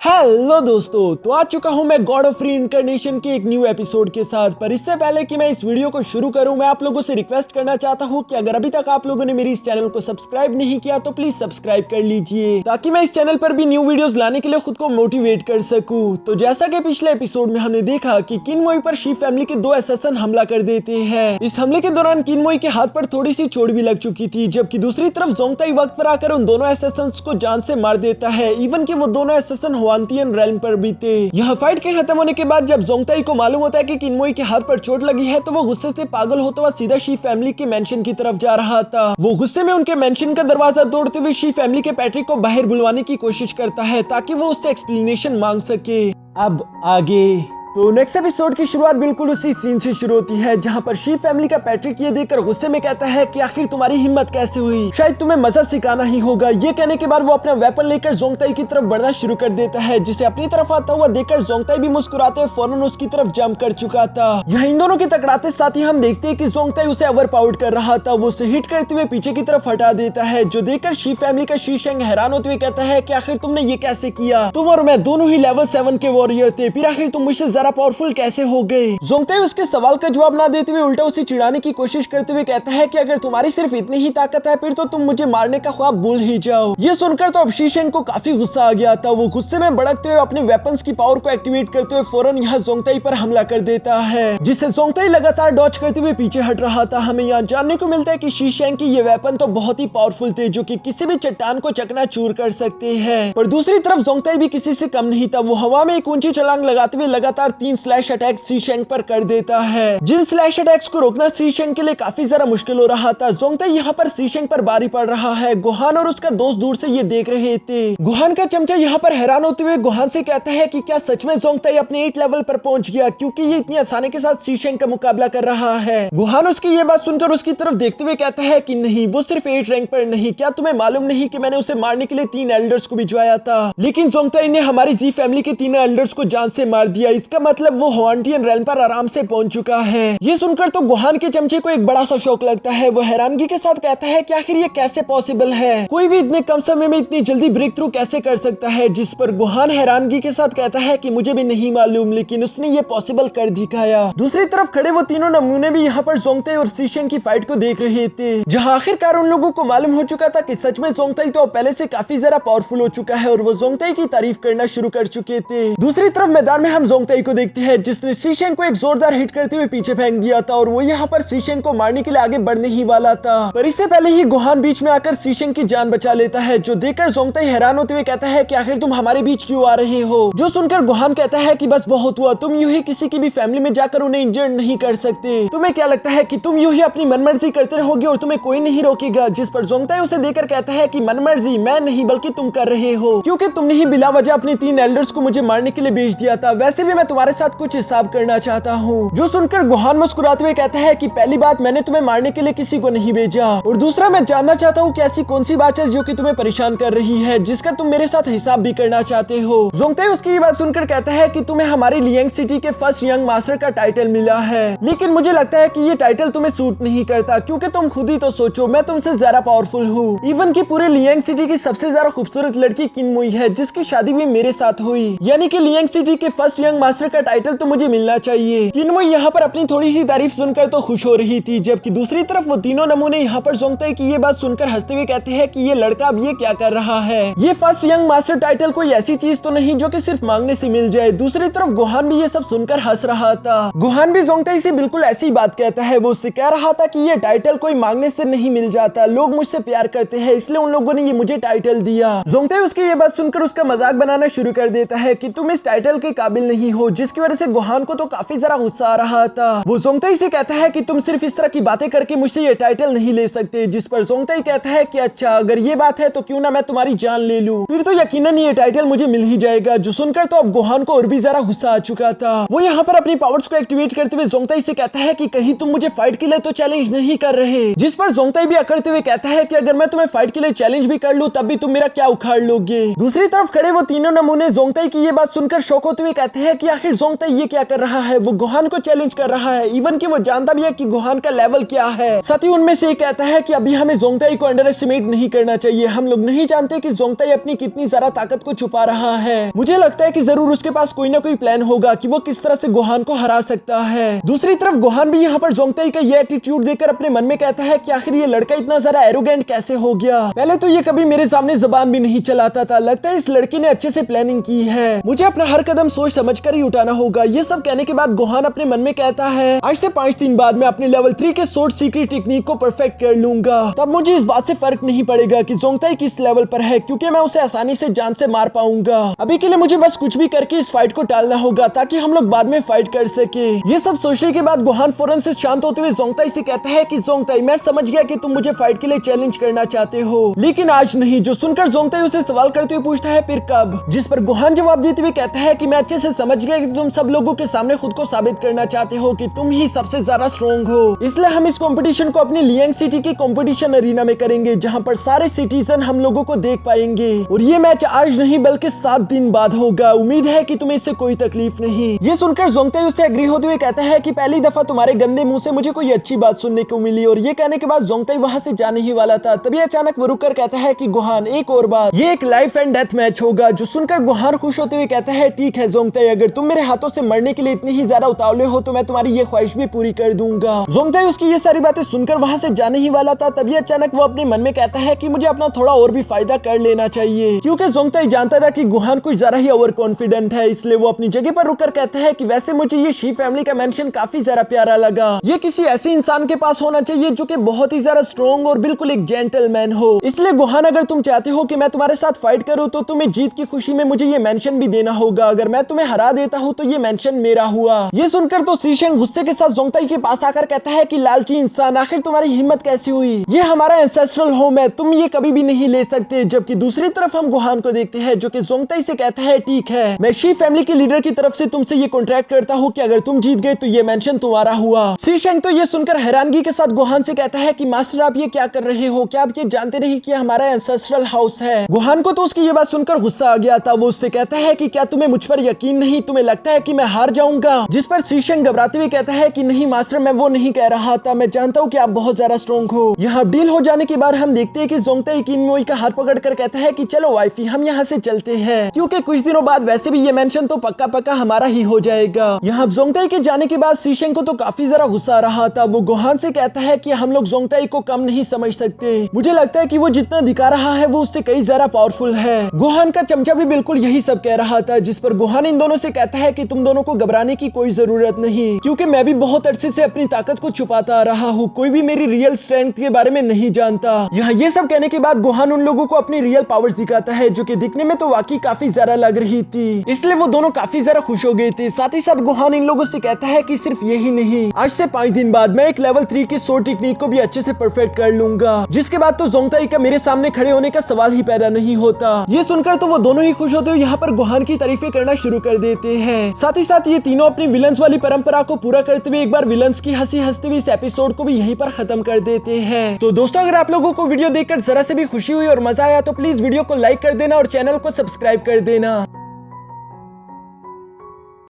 Hello दोस्तों, तो आ चुका हूं मैं गॉड ऑफ रीइंकार्नेशन के एक न्यू एपिसोड के साथ। पर इससे पहले कि मैं इस वीडियो को शुरू करूं, मैं आप लोगों से रिक्वेस्ट करना चाहता हूं कि अगर अभी तक आप लोगों ने मेरी इस चैनल को सब्सक्राइब नहीं किया तो प्लीज सब्सक्राइब कर लीजिए, ताकि मैं इस चैनल पर भी न्यू वीडियोस लाने के लिए खुद को मोटिवेट कर सकूं। तो जैसा कि पिछले एपिसोड में हमने देखा कि किनमोई पर शी फैमिली के दो असैसिन हमला कर देते हैं। इस हमले के दौरान किनमोई के हाथ पर थोड़ी सी चोट भी लग चुकी थी, जबकि दूसरी तरफ जोंगताई वक्त पर आकर उन दोनों असैसिन्स को जान से मार देता है। इवन कि वो दोनों असैसिन हुआंतियन रेल्म पर भी थे। यह फाइट के खत्म होने के बाद जब जोंगताई को मालूम होता है कि किनमोई के हाथ पर चोट लगी है, तो वो गुस्से से पागल होता हुआ सीधा शी फैमिली के मेंशन की तरफ जा रहा था। वो गुस्से में उनके मेंशन का दरवाजा तोड़ते हुए शी फैमिली के पैट्रिक को बाहर बुलवाने की कोशिश करता है, ताकि वो उससे एक्सप्लेनेशन मांग सके। अब आगे तो नेक्स्ट एपिसोड की शुरुआत बिल्कुल उसी सीन से शुरू होती है, जहां पर शी फैमिली का पैट्रिक ये देखकर गुस्से में कहता है कि आखिर तुम्हारी हिम्मत कैसे हुई, शायद तुम्हें मजा सिखाना ही होगा। ये कहने के बाद वो अपना वेपन लेकर जोंगताई की तरफ बढ़ना शुरू कर देता है, जिसे अपनी तरफ आता हुआ देखकर जोंगताई भी मुस्कुराते हुए फौरन उसकी तरफ जंप कर चुका था। यहाँ इन दोनों के टकराते साथ ही हम देखते हैं कि जोंगताई उसे ओवरपावर्ड कर रहा था। वो उसे हिट करते हुए पीछे की तरफ हटा देता है, जो देखकर शी फैमिली का शी शेंग हैरान होते हुए कहता है कि आखिर तुमने ये कैसे किया, तुम और मैं दोनों ही लेवल 7 के वॉरियर थे, फिर आखिर तुम मुझसे जरा पावरफुल कैसे हो गए। जोंगताई उसके सवाल का जवाब ना देते हुए उल्टा उसे चिढ़ाने की कोशिश करते हुए कहता है कि अगर तुम्हारी सिर्फ इतनी ही ताकत है, फिर तो तुम मुझे मारने का ख्वाब भूल ही जाओ। ये सुनकर तो अब शी शेंग को काफी गुस्सा आ गया था। वो गुस्से में भड़कते हुए अपने वेपन्स की पावर को एक्टिवेट करते हुए फौरन यहाँ जोंगताई पर हमला कर देता है, जिससे जोंगताई लगातार डॉज करते हुए पीछे हट रहा था। हमें यहाँ जानने को मिलता है कि शी शेंग की ये वेपन तो बहुत ही पावरफुल थे, जो कि किसी भी चट्टान को चकनाचूर कर सकते हैं। पर दूसरी तरफ जोंगताई भी किसी से कम नहीं था। वो हवा में एक ऊंची छलांग लगाते हुए लगातार 3 स्लैश अटैक शी शेंग पर कर देता है, जिन स्लैश अटैक्स को रोकना शी शेंग के लिए काफी ज्यादा मुश्किल हो रहा था। जोंगताई यहाँ पर शी शेंग पर बारी पड़ रहा है। गुहान और उसका दोस्त दूर से ये देख रहे थे। गुहान का चमचा यहाँ पर हैरान होते हुए गुहान से कहता है कि क्या सच में जोंगताई अपने 8 लेवल पर पहुंच गया, क्योंकि ये इतनी आसानी के साथ शी शेंग का मुकाबला कर रहा है। गुहान उसकी ये बात सुनकर उसकी तरफ देखते हुए कहता है कि नहीं, वो सिर्फ 8 रैंक पर नहीं, क्या तुम्हें मालूम नहीं कि मैंने उसे मारने के लिए 3 एल्डर्स को भिजवाया था, लेकिन जोंगताई ने हमारी जी फैमिली के 3 एल्डर्स को जान से मार दिया। इसका मतलब वो हुआंटियन रेल्म पर आराम से पहुंच चुका है। ये सुनकर तो गुहान के चमचे को एक बड़ा सा शौक लगता है। वो हैरानगी के साथ कहता है कि आखिर ये कैसे पॉसिबल है, कोई भी इतने कम समय में इतनी जल्दी ब्रेक थ्रू कैसे कर सकता है। जिस पर गुहान हैरानगी के साथ कहता है कि मुझे भी नहीं मालूम, लेकिन उसने ये पॉसिबल कर दिखाया। दूसरी तरफ खड़े वो तीनों नमूने भी यहाँ पर जोंगताई और शी शेंग की फाइट को देख रहे थे, जहाँ आखिरकार उन लोगों को मालूम हो चुका था कि सच में जोंगताई तो पहले से काफी ज्यादा पावरफुल हो चुका है, और वो जोंगताई की तारीफ करना शुरू कर चुके थे। दूसरी तरफ मैदान में हम जोंगताई को देखते हैं, जिसने शी शेंग को एक जोरदार हिट करते हुए पीछे फेंक दिया था, और वो यहाँ पर शी शेंग को मारने के लिए आगे बढ़ने ही वाला था। पर इससे पहले ही गुहान बीच में आकर शी शेंग की जान बचा लेता है, जो देखकर जोंगताई हैरान होते हुए कहता है कि आखिर तुम हमारे बीच क्यों आ रहे हो। जो सुनकर गुहान कहता है कि बस बहुत हुआ, तुम यूं ही किसी की भी फैमिली में जाकर उन्हें इंजर्ड नहीं कर सकते। तुम्हें क्या लगता है कि तुम यूं ही अपनी मनमर्जी करते रहोगे और तुम्हें कोई नहीं रोकेगा। जिस पर जोंगताई उसे देकर कहता है कि मनमर्जी मैं नहीं बल्कि तुम कर रहे हो, क्योंकि तुमने ही बिला वजह अपने 3 एल्डर्स को मुझे मारने के लिए भेज दिया था। वैसे भी मैं तुम्हारे साथ कुछ हिसाब करना चाहता हूँ। जो सुनकर गुहान मुस्कुराते हुए कहता है कि पहली बात, मैंने तुम्हें मारने के लिए किसी को नहीं भेजा, और दूसरा मैं जानना चाहता हूँ कि ऐसी कौन सी बात है जो कि तुम्हें परेशान कर रही है, जिसका तुम मेरे साथ हिसाब भी करना चाहते हो। जोंगताई उसकी ये बात सुनकर कहता है कि तुम्हें हमारी लियांग सिटी के फर्स्ट यंग मास्टर का टाइटल मिला है, लेकिन मुझे लगता है कि ये टाइटल तुम्हें सूट नहीं करता, क्योंकि तुम खुद ही तो सोचो, मैं तुमसे ज्यादा पावरफुल हूँ। इवन की पूरे लियांग सिटी की सबसे ज्यादा खूबसूरत लड़की किनमोई है, जिसकी शादी भी मेरे साथ हुई, यानी कि लियांग सिटी के फर्स्ट यंग मास्टर का टाइटल तो मुझे मिलना चाहिए। किनमोई यहाँ पर अपनी थोड़ी सी तारीफ सुनकर तो खुश हो रही थी, जबकि दूसरी तरफ वो तीनों नमूने यहाँ पर जोंगताई की ये बात सुनकर हंसते हुए कहते हैं कि ये लड़का अब ये क्या कर रहा है, ये फर्स्ट यंग मास्टर टाइटल कोई ऐसी चीज तो नहीं जो कि सिर्फ मांगने से मिल जाए। दूसरी तरफ गुहान भी ये सब सुनकर हंस रहा था। गुहान भी जोंगताई से बिल्कुल ऐसी बात कहता है। वो उससे कह रहा था कि ये टाइटल कोई मांगने से नहीं मिल जाता, लोग मुझसे प्यार करते हैं, इसलिए उन लोगों ने ये मुझे टाइटल दिया। जोंगताई उसकी ये बात सुनकर उसका मजाक बनाना शुरू कर देता है कि तुम इस टाइटल के काबिल नहीं हो, जिसकी वजह से गुहान को तो काफी ज्यादा गुस्सा आ रहा था। वो जोंगताई से कहता है कि तुम सिर्फ इस तरह की बातें करके मुझसे ये टाइटल नहीं ले सकते। जिस पर जोंगताई कहता है कि अच्छा, अगर ये बात है तो क्यों ना मैं तुम्हारी जान ले लूं, फिर तो यकीनन ये टाइटल मुझे मिल ही जाएगा। जो सुनकर तो अब गुहान को और भी ज्यादा गुस्सा आ चुका था। वो यहाँ पर अपनी पावर्स को एक्टिवेट करते हुए जोंगताई से कहता है कि कहीं तुम मुझे फाइट के लिए तो चैलेंज नहीं कर रहे। जिस पर जोंगताई भी अकड़ते हुए कहता है कि अगर मैं तुम्हें फाइट के लिए चैलेंज भी कर लूं, तब भी तुम मेरा क्या उखाड़ लोगे। दूसरी तरफ खड़े वो तीनों नमूने जोंगताई की ये बात सुनकर शौक होते हुए कहते हैं कि आखिर आखिर जोंगताई ये क्या कर रहा है, वो गोहान को चैलेंज कर रहा है, इवन कि वो जानता भी है कि गोहान का लेवल क्या है। साथ ही उनमें से एक कहता है कि अभी हमें जोंगताई को अंडर एस्टिमेट नहीं करना चाहिए, हम लोग नहीं जानते कि जोंगताई अपनी कितनी ज्यादा ताकत को छुपा रहा है। मुझे लगता है कि जरूर उसके पास कोई ना कोई प्लान होगा कि वो किस तरह से गोहान को हरा सकता है। दूसरी तरफ गोहान भी यहाँ पर जोंगताई का ये एटीट्यूड देखकर अपने मन में कहता है कि आखिर ये लड़का इतना ज्यादा एरोगेंट कैसे हो गया, पहले तो ये कभी मेरे सामने जबान भी नहीं चलाता था, लगता है इस लड़की ने अच्छे से प्लानिंग की है, मुझे अपना हर कदम सोच समझ कर ही उठाना होगा। ये सब कहने के बाद गोहान अपने मन में कहता है आज से 5 दिन बाद मैं अपने लेवल 3 के सोर्ड सीक्रेट टेक्निक को परफेक्ट कर लूंगा, तब मुझे इस बात से फर्क नहीं पड़ेगा कि जोंगताई किस लेवल पर है, क्योंकि मैं उसे आसानी से जान से मार पाऊंगा। अभी के लिए मुझे बस कुछ भी करके इस फाइट को टालना होगा ताकि हम लोग बाद में फाइट कर सके। ये सब सोचने के बाद गोहान फौरन से शांत होते हुए जोंगताई से कहता है कि जोंगताई मैं समझ गया कि तुम मुझे फाइट के लिए चैलेंज करना चाहते हो, लेकिन आज नहीं। जो सुनकर जोंगताई उसे सवाल करते हुए पूछता है फिर कब, जिस पर गोहान जवाब देते हुए कहता है कि मैं अच्छे से समझ गया कि तुम सब लोगों के सामने खुद को साबित करना चाहते हो कि तुम ही सबसे ज्यादा स्ट्रॉन्ग हो, इसलिए हम इस कंपटीशन को अपनी लियांग सिटी की कंपटीशन अरीना में करेंगे जहां पर सारे सिटीजन हम लोगों को देख पाएंगे, और ये मैच आज नहीं बल्कि 7 दिन बाद होगा। उम्मीद है कि तुम्हें इससे कोई तकलीफ नहीं। ये सुनकर जोंगताई उससे एग्री होते हुए कहता है कि पहली दफा तुम्हारे गंदे मुंह से मुझे कोई अच्छी बात सुनने को मिली, और ये कहने के बाद जोंगताई वहां से जाने ही वाला था, तभी अचानक वो रुककर कहता है कि गोहान एक और बात, ये एक लाइफ एंड डेथ मैच होगा। जो सुनकर गोहान खुश होते हुए कहता है ठीक है जोंगताई, अगर तुम मेरे हाथों से मरने के लिए इतनी ही ज्यादा उतावले हो तो मैं तुम्हारी ये ख्वाहिश भी पूरी कर दूंगा। जोंगताई उसकी ये सारी बातें सुनकर वहां से जाने ही वाला था, तभी अचानक वो अपने मन में कहता है कि मुझे अपना थोड़ा और भी फायदा कर लेना चाहिए, क्योंकि जोंगताई जानता था कि गोहान कुछ ज्यादा ही ओवर कॉन्फिडेंट है, इसलिए वो अपनी जगह पर रुककर कहता है कि वैसे मुझे ये शी फैमिली का मेंशन काफी ज्यादा प्यारा लगा, ये किसी ऐसे इंसान के पास होना चाहिए जो कि बहुत ही ज्यादा स्ट्रॉन्ग और बिल्कुल एक जेंटलमैन हो, इसलिए गोहान अगर तुम चाहते हो कि मैं तुम्हारे साथ फाइट करूं तो तुम्हें जीत की खुशी में मुझे ये मेंशन भी देना होगा, अगर मैं तुम्हें हरा देता हूं तो ये मेंशन मेरा हुआ। ये सुनकर तो शीशेंग गुस्से के साथ जोंगताई के पास आकर कहता है कि लालची इंसान, आखिर तुम्हारी हिम्मत कैसी हुई, ये हमारा एंसेस्ट्रल होम है, तुम ये कभी भी नहीं ले सकते। जबकि दूसरी तरफ हम गोहान को देखते हैं जो कि जोंगताई से कहता है ठीक है, मैं शी फैमिली के लीडर की तरफ से तुमसे ये कॉन्ट्रैक्ट करता हूँ कि अगर तुम जीत गए तो ये मेंशन तुम्हारा हुआ। शीशेंग तो ये सुनकर हैरानगी के साथ गोहान से कहता है कि मास्टर आप ये क्या कर रहे हो, क्या आप ये जानते नहीं कि हमारा एंसेस्ट्रल हाउस है। गोहान को तो उसकी ये बात सुनकर गुस्सा आ गया था, वो उससे कहता है कि क्या तुम्हें मुझ पर यकीन नहीं, तुम्हें लगता है कि मैं हार जाऊंगा, जिस पर शीशेंग घबराते हुए कहता है कि नहीं मास्टर मैं वो नहीं कह रहा था, मैं जानता हूँ कि आप बहुत ज्यादा स्ट्रॉन्ग हो। यहाँ डील हो जाने के बाद हम देखते हैं कि जोंगताई किनमोई का हाथ पकड़कर कहता है कि चलो वाइफी हम यहाँ से चलते हैं, क्योंकि कुछ दिनों बाद वैसे भी ये मेंशन तो पक्का पक्का हमारा ही हो जाएगा। यहाँ जोंगताई के जाने के बाद शीशेंग को तो काफी ज्यादा गुस्सा आ रहा था, वो गोहान से कहता है कि हम लोग जोंगताई को कम नहीं समझ सकते, मुझे लगता है कि वो जितना दिखा रहा है वो उससे कई ज्यादा पावरफुल है। गोहान का चमचा भी बिल्कुल यही सब कह रहा था, जिस पर गोहान इन दोनों से कहता है कि तुम दोनों को घबराने की कोई जरूरत नहीं, क्योंकि मैं भी बहुत अरसे से अपनी ताकत को छुपाता आ रहा हूँ, कोई भी मेरी रियल स्ट्रेंथ के बारे में नहीं जानता। यहाँ ये सब कहने के बाद गोहान उन लोगों को अपनी रियल पावर्स दिखाता है जो कि दिखने में तो वाकई काफी ज्यादा लग रही थी, इसलिए वो दोनों काफी ज्यादा खुश हो गए थे। साथ ही साथ गोहान इन लोगों से कहता है कि सिर्फ यही नहीं, आज से 5 दिन बाद मैं एक लेवल 3 की सोर्ड टेक्निक को भी अच्छे से परफेक्ट कर लूंगा, जिसके बाद तो जोंगताई का मेरे सामने खड़े होने का सवाल ही पैदा नहीं होता। ये सुनकर तो वो दोनों ही खुश होते हुए यहाँ पर गोहान की तारीफें करना शुरू कर देते हैं। साथ ही साथ ये तीनों अपनी विलन्स वाली परंपरा को पूरा करते हुए एक बार विलन्स की हंसी हंसते हुए इस एपिसोड को भी यहीं पर खत्म कर देते हैं। तो दोस्तों अगर आप लोगों को वीडियो देखकर जरा से भी खुशी हुई और मजा आया तो प्लीज वीडियो को लाइक कर देना और चैनल को सब्सक्राइब कर देना।